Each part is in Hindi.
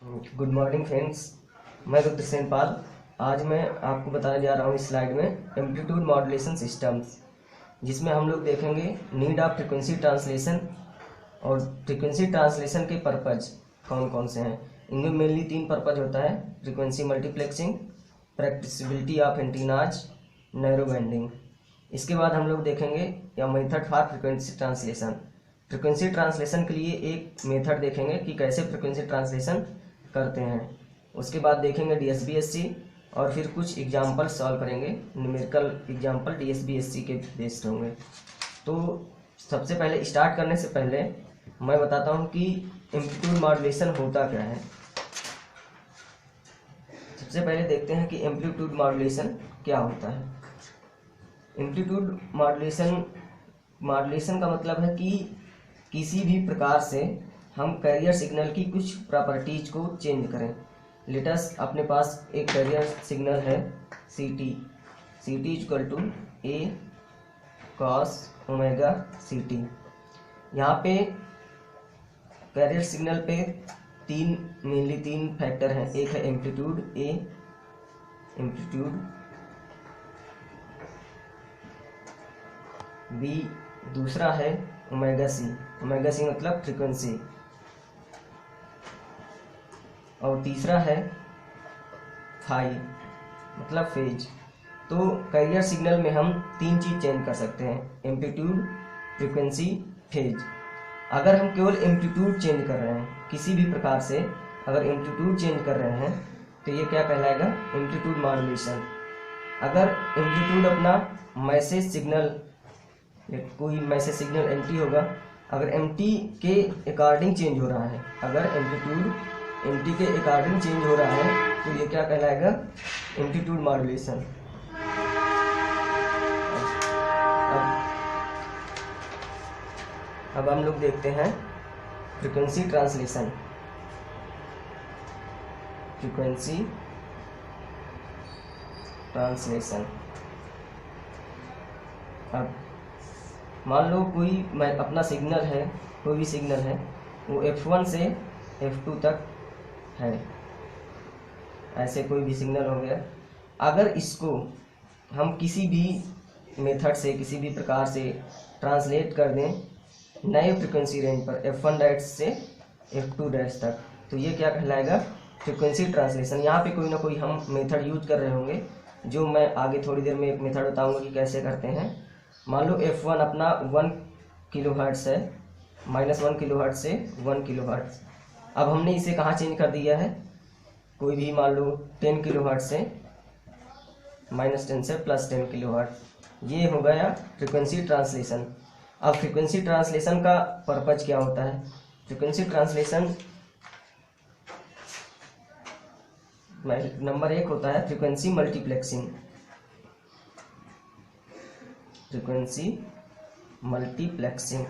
गुड मॉर्निंग फ्रेंड्स, मैं डॉक्टर सेनपाल। आज मैं आपको बताने जा रहा हूँ इस स्लाइड में एम्पलीट्यूड मॉड्यूलेशन सिस्टम्स, जिसमें हम लोग देखेंगे नीड ऑफ फ्रीक्वेंसी ट्रांसलेशन और फ्रीक्वेंसी ट्रांसलेशन के पर्पज कौन कौन से हैं। इनमें मेनली 3 पर्पज होता है: frequency multiplexing, practicability of antennas, narrow banding. इसके बाद हम लोग देखेंगे या method for frequency translation. Frequency translation के लिए एक मेथड देखेंगे कि कैसे फ्रीक्वेंसी ट्रांसलेशन करते हैं। उसके बाद देखेंगे डीएसबीएससी और फिर कुछ एग्जाम्पल सॉल्व करेंगे। न्यूमेरिकल एग्जाम्पल डीएसबीएससी के बेस्ड होंगे। तो सबसे पहले स्टार्ट करने से पहले मैं बताता हूँ कि एम्पलीट्यूड मॉड्यूलेशन होता क्या है। सबसे पहले देखते हैं कि एम्पलीट्यूड मॉड्यूलेशन क्या होता है। एम्पलीट्यूड मॉड्यूलेशन का मतलब है कि किसी भी प्रकार से हम कैरियर सिग्नल की कुछ प्रॉपर्टीज को चेंज करें। लेटस अपने पास एक कैरियर सिग्नल है ct equal to a cos omega ct। यहाँ पे कैरियर सिग्नल पे मेनली तीन फैक्टर हैं। एक है एम्पलीट्यूड a, एम्पलीट्यूड b, दूसरा है ओमेगा c मतलब फ्रीक्वेंसी, और तीसरा है फाई मतलब फेज। तो कैरियर सिग्नल में हम 3 चीज़ चेंज कर सकते हैं: एम्पलीट्यूड, फ्रीक्वेंसी, फेज। अगर हम केवल एम्पलीट्यूड चेंज कर रहे हैं किसी भी प्रकार से, अगर एम्पलीट्यूड चेंज कर रहे हैं तो ये क्या कहलाएगा? Amplitude modulation. अगर एम्पलीट्यूड अपना मैसेज सिग्नल, कोई मैसेज सिग्नल एमटी होगा, अगर एमटी के अकॉर्डिंग चेंज हो रहा है, अगर एम्पलीट्यूड एमटी के अकॉर्डिंग चेंज हो रहा है तो ये क्या कहलाएगा? Amplitude modulation. अब हम लोग देखते हैं फ्रीक्वेंसी ट्रांसलेशन। Frequency translation. अब मान लो कोई अपना सिग्नल है, कोई भी सिग्नल है, वो F1 से F2 तक है, ऐसे कोई भी सिग्नल हो गया। अगर इसको हम किसी भी मेथड से, किसी भी प्रकार से ट्रांसलेट कर दें नए फ्रीक्वेंसी रेंज पर F1 डैश से F2 डैश तक, तो ये क्या कहलाएगा? Frequency translation. यहाँ पे कोई ना कोई हम मेथड यूज कर रहे होंगे, जो मैं आगे थोड़ी देर में एक मेथड बताऊंगा कि कैसे करते हैं। मान लो F1 अपना 1 किलोहर्ट्ज़ है, -1 किलोहर्ट्ज़ से 1 किलोहर्ट्ज़। अब हमने इसे कहाँ चेंज कर दिया है? कोई भी मान लो 10 किलोहर्ट्ज़ से -10 से +10 किलोहर्ट्ज़। ये हो गया फ्रीक्वेंसी ट्रांसलेशन। अब फ्रीक्वेंसी ट्रांसलेशन का पर्पज क्या होता है? फ्रीक्वेंसी ट्रांसलेशन नंबर 1 होता है फ्रीक्वेंसी मल्टीप्लेक्सिंग। फ्रीक्वेंसी मल्टीप्लेक्सिंग,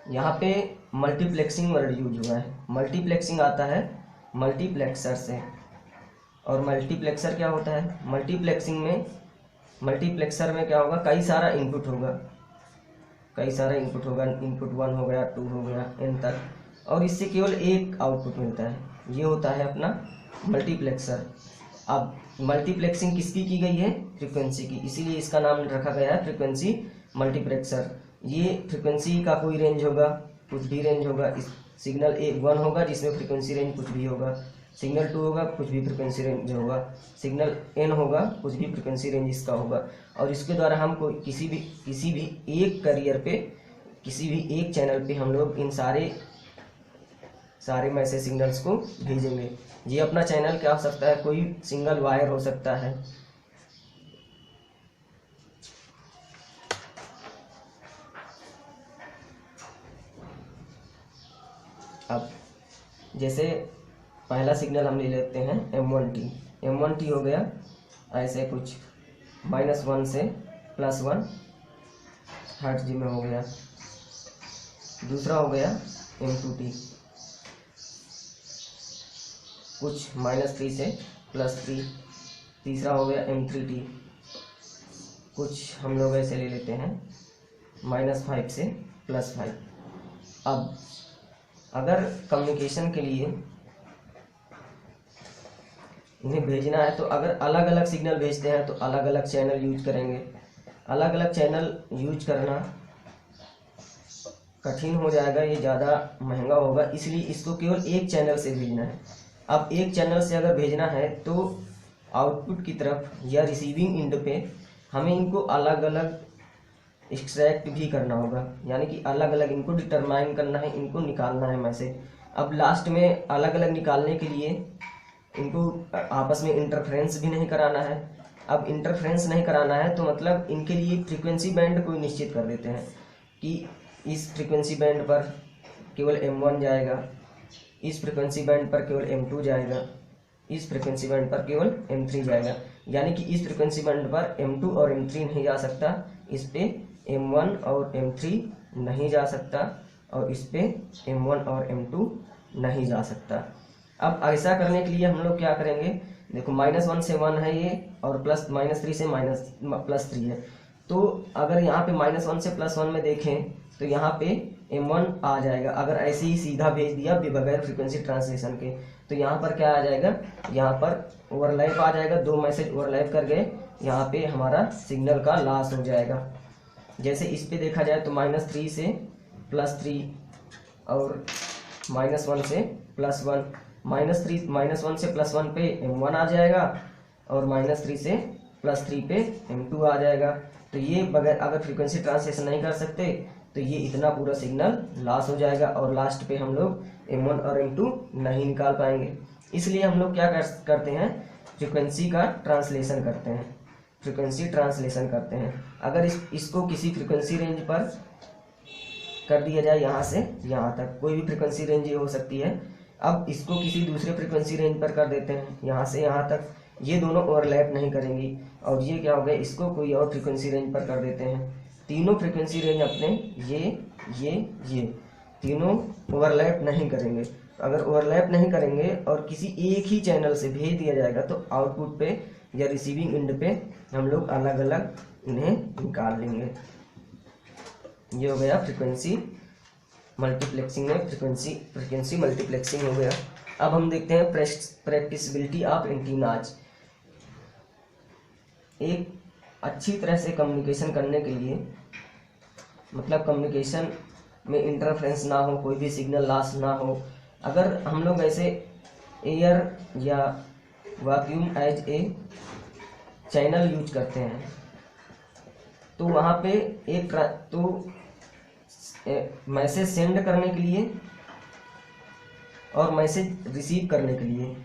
यहाँ पे मल्टीप्लेक्सिंग वर्ड यूज हुआ है। मल्टीप्लेक्सिंग आता है मल्टीप्लेक्सर से, और मल्टीप्लेक्सर क्या होता है? मल्टीप्लेक्सर में क्या होगा? कई सारा इनपुट होगा, इनपुट 1 हो गया, 2 हो गया, n तक, और इससे केवल एक आउटपुट मिलता है। ये होता है अपना मल्टीप्लेक्सर। अब मल्टीप्लेक्सिंग किसकी की गई है? फ्रीक्वेंसी की, इसीलिए इसका नाम रखा गया है फ्रीक्वेंसी मल्टीप्लेक्सर। ये फ्रीक्वेंसी का कोई रेंज होगा, कुछ भी रेंज होगा। इस सिग्नल 1 होगा जिसमें फ्रीक्वेंसी रेंज कुछ भी होगा, सिग्नल 2 होगा कुछ भी फ्रीक्वेंसी रेंज होगा, सिग्नल n होगा कुछ भी फ्रीक्वेंसी रेंज इसका होगा। और इसके द्वारा हम कोई किसी भी एक कैरियर पे, किसी भी एक चैनल पे हम लोग इन सारे मैसेज सिग्नल्स को भेजेंगे। ये अपना चैनल क्या हो सकता है? कोई सिंगल वायर हो सकता है। अब जैसे पहला सिग्नल हम ले लेते हैं M1T हो गया ऐसे कुछ -1 से +1 हर्ट्ज में हो गया। दूसरा हो गया M2T, कुछ -3 से +3। तीसरा हो गया M3T, कुछ हम लोग ऐसे ले लेते हैं -5 से +5। अब अगर कम्युनिकेशन के लिए इन्हें भेजना है तो अगर अलग अलग सिग्नल भेजते हैं तो अलग अलग चैनल यूज करेंगे। अलग अलग चैनल यूज करना कठिन हो जाएगा, ये ज़्यादा महंगा होगा, इसलिए इसको केवल एक चैनल से भेजना है। अब एक चैनल से अगर भेजना है तो आउटपुट की तरफ या रिसीविंग एंड पे हमें इनको अलग अलग एक्सट्रैक्ट भी करना होगा, यानी कि अलग अलग इनको डिटरमाइन करना है, इनको निकालना है मैसेज। अब लास्ट में अलग अलग निकालने के लिए इनको आपस में इंटरफ्रेंस भी नहीं कराना है। अब इंटरफ्रेंस नहीं कराना है तो मतलब इनके लिए फ्रीक्वेंसी बैंड को निश्चित कर देते हैं कि इस फ्रीक्वेंसी बैंड पर केवल M1 जाएगा, इस फ्रीक्वेंसी बैंड पर केवल M2 जाएगा, इस फ्रीक्वेंसी बैंड पर केवल M3 जाएगा। यानी कि इस फ्रीक्वेंसी बैंड पर M2 और M3 नहीं जा सकता, इस पे M1 और M3 नहीं जा सकता, और इस पे M1 और M2 नहीं जा सकता। अब ऐसा करने के लिए हम लोग क्या करेंगे, देखो -1 से 1 है ये, और -3 से +3 है। तो अगर यहाँ पे -1 से +1 में देखें तो यहाँ पे M1 आ जाएगा। अगर ऐसे ही सीधा भेज दिया बगैर फ्रीक्वेंसी ट्रांसलेशन के तो यहाँ पर क्या आ जाएगा, यहाँ पर ओवरलैप आ जाएगा, दो मैसेज ओवरलैप कर गए, यहाँ पे हमारा सिग्नल का लॉस हो जाएगा। जैसे इस पे देखा जाए तो -3 से +3 और -1 से +1, -1 से +1 पे M1 आ जाएगा और -3 से +3 पे M2 आ जाएगा। तो ये बगैर अगर फ्रीक्वेंसी ट्रांसलेशन नहीं कर सकते तो ये इतना पूरा सिग्नल लॉस हो जाएगा और लास्ट पे हम लोग M1 और M2 नहीं निकाल पाएंगे। इसलिए हम लोग क्या करते हैं, फ्रीक्वेंसी का ट्रांसलेशन करते हैं, फ्रीक्वेंसी ट्रांसलेशन करते हैं। अगर इसको किसी फ्रीक्वेंसी रेंज पर कर दिया जाए, यहाँ से यहाँ तक कोई भी फ्रीक्वेंसी रेंज ये हो सकती है। अब इसको किसी दूसरे फ्रीक्वेंसी रेंज पर कर देते हैं, यहाँ से यहाँ तक, ये दोनों ओवरलैप नहीं करेंगी। और ये क्या हो गया, इसको कोई और फ्रीक्वेंसी रेंज पर कर देते हैं। तीनों फ्रीक्वेंसी रेंज अपने ये तीनों ओवरलैप नहीं करेंगे। अगर ओवरलैप नहीं करेंगे और किसी एक ही चैनल से भेज दिया जाएगा तो आउटपुट पे या रिसीविंग एंड पे हम लोग अलग अलग इन्हें निकाल लेंगे। ये हो गया फ्रीक्वेंसी मल्टीप्लेक्सिंग में फ्रीक्वेंसी मल्टीप्लेक्सिंग हो गया। अब हम देखते हैं प्रैक्टिसिबिलिटी ऑफ एंटीनाज। एक अच्छी तरह से कम्युनिकेशन करने के लिए, मतलब कम्युनिकेशन में इंटरफ्रेंस ना हो, कोई भी सिग्नल लॉस ना हो, अगर हम लोग ऐसे एयर या vacuum as a channel use करते हैं तो वहाँ पे मैसेज सेंड करने के लिए और मैसेज रिसीव करने के लिए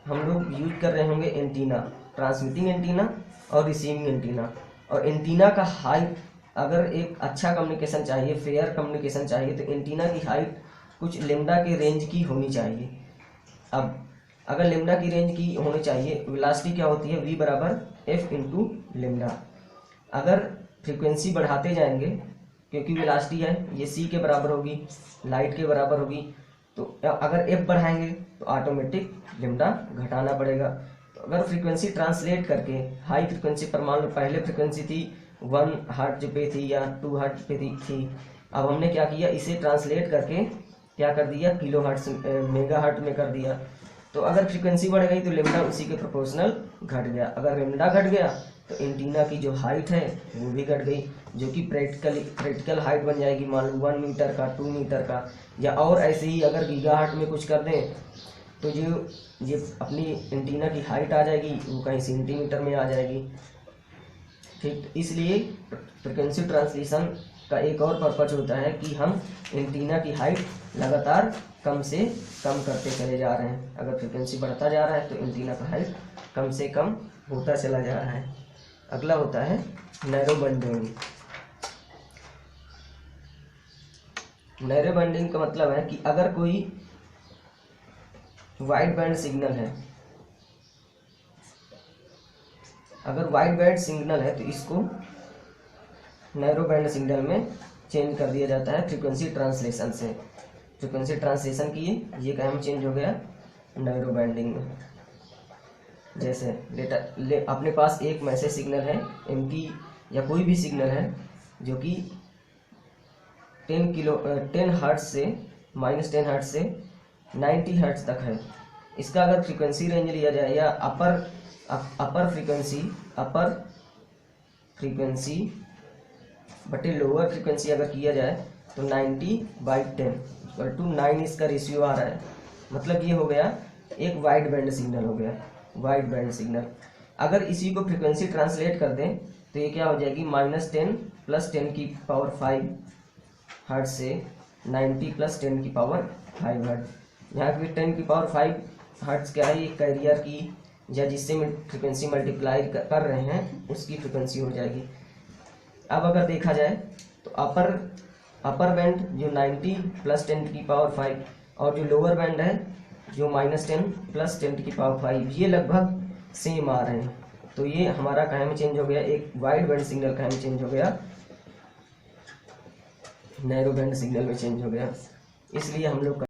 हम लोग यूज कर रहे होंगे एंटीना, ट्रांसमिटिंग एंटीना और रिसीविंग एंटीना। और एंटीना का हाइट, अगर एक अच्छा कम्युनिकेशन चाहिए, फेयर कम्युनिकेशन चाहिए, तो एंटीना की हाइट कुछ लेमडा के रेंज की होनी चाहिए। अब अगर लेमडा की रेंज की होनी चाहिए, वेलोसिटी क्या होती है, V बराबर F इंटू लेमडा। अगर फ्रीक्वेंसी बढ़ाते जाएंगे, क्योंकि वेलोसिटी है ये c के बराबर होगी, लाइट के बराबर होगी, तो अगर f बढ़ाएंगे तो ऑटोमेटिक लेमडा घटाना पड़ेगा। तो अगर फ्रीक्वेंसी ट्रांसलेट करके हाई फ्रीक्वेंसी पर, मान लो पहले फ्रीक्वेंसी थी 1 हर्ट्ज पे थी या 2 हर्ट्ज पे थी, अब हमने क्या किया, इसे ट्रांसलेट करके क्या कर दिया, किलो हर्ट्ज मेगा हर्ट्ज में कर दिया। तो अगर फ्रीक्वेंसी बढ़ गई तो लेमडा उसी के प्रोपोर्शनल घट गया। अगर लेमडा घट गया तो एंटीना की जो हाइट है वो भी घट गई, जो कि प्रैक्टिकल हाइट बन जाएगी, मान लो 1 मीटर का, 2 मीटर का, या और ऐसे ही अगर गीगाहर्ट्ज में कुछ कर दें तो जो ये अपनी एंटीना की हाइट आ जाएगी वो कहीं सेंटीमीटर में आ जाएगी। ठीक, तो इसलिए फ्रीक्वेंसी ट्रांसलेशन का एक और पर्पज होता है कि हम एंटीना की हाइट लगातार कम से कम करते चले जा रहे हैं। अगर फ्रीक्वेंसी बढ़ता जा रहा है तो एंटीना का हाइट कम से कम होता चला जा रहा है। अगला होता है नैरो बैंडिंग। नैरो बैंडिंग का मतलब है कि अगर कोई वाइड बैंड सिग्नल है, अगर वाइड बैंड सिग्नल है तो इसको नैरो बैंड सिग्नल में चेंज कर दिया जाता है फ्रीक्वेंसी ट्रांसलेशन से। फ्रीक्वेंसी ट्रांसलेशन किए, ये काम चेंज हो गया नैरो बैंडिंग में। जैसे अपने पास एक मैसेज सिग्नल है MP या कोई भी सिग्नल है जो कि 10 हर्ट्ज से -10 हर्ट्ज से 90 हर्ट्ज तक है। इसका अगर फ्रीक्वेंसी रेंज लिया जाए या अपर फ्रीक्वेंसी बटे लोअर फ्रीक्वेंसी अगर किया जाए तो 90/10 इसका रेशियो आ रहा है। मतलब ये हो गया एक वाइड बैंड सिग्नल हो गया, वाइड बैंड सिग्नल। अगर इसी को फ्रीक्वेंसी ट्रांसलेट कर दें तो ये क्या हो जाएगी, -10 + 10⁵ हर्ट्ज से 90 + 10⁵ हर्ट्ज। यहाँ पे 10⁵ हर्ट्ज क्या है, ये कैरियर की या जिससे फ्रीक्वेंसी मल्टीप्लाई कर रहे हैं उसकी फ्रीक्वेंसी हो जाएगी। अब अगर देखा जाए तो अपर बैंड जो 90 + 10⁵ और जो लोअर बैंड है जो -10 + 10⁵, ये लगभग सेम आ रहे हैं। तो ये हमारा कहाँ में चेंज हो गया, एक वाइड बैंड सिग्नल कहाँ में चेंज हो गया, नैरो बैंड सिग्नल में चेंज हो गया। इसलिए हम लोग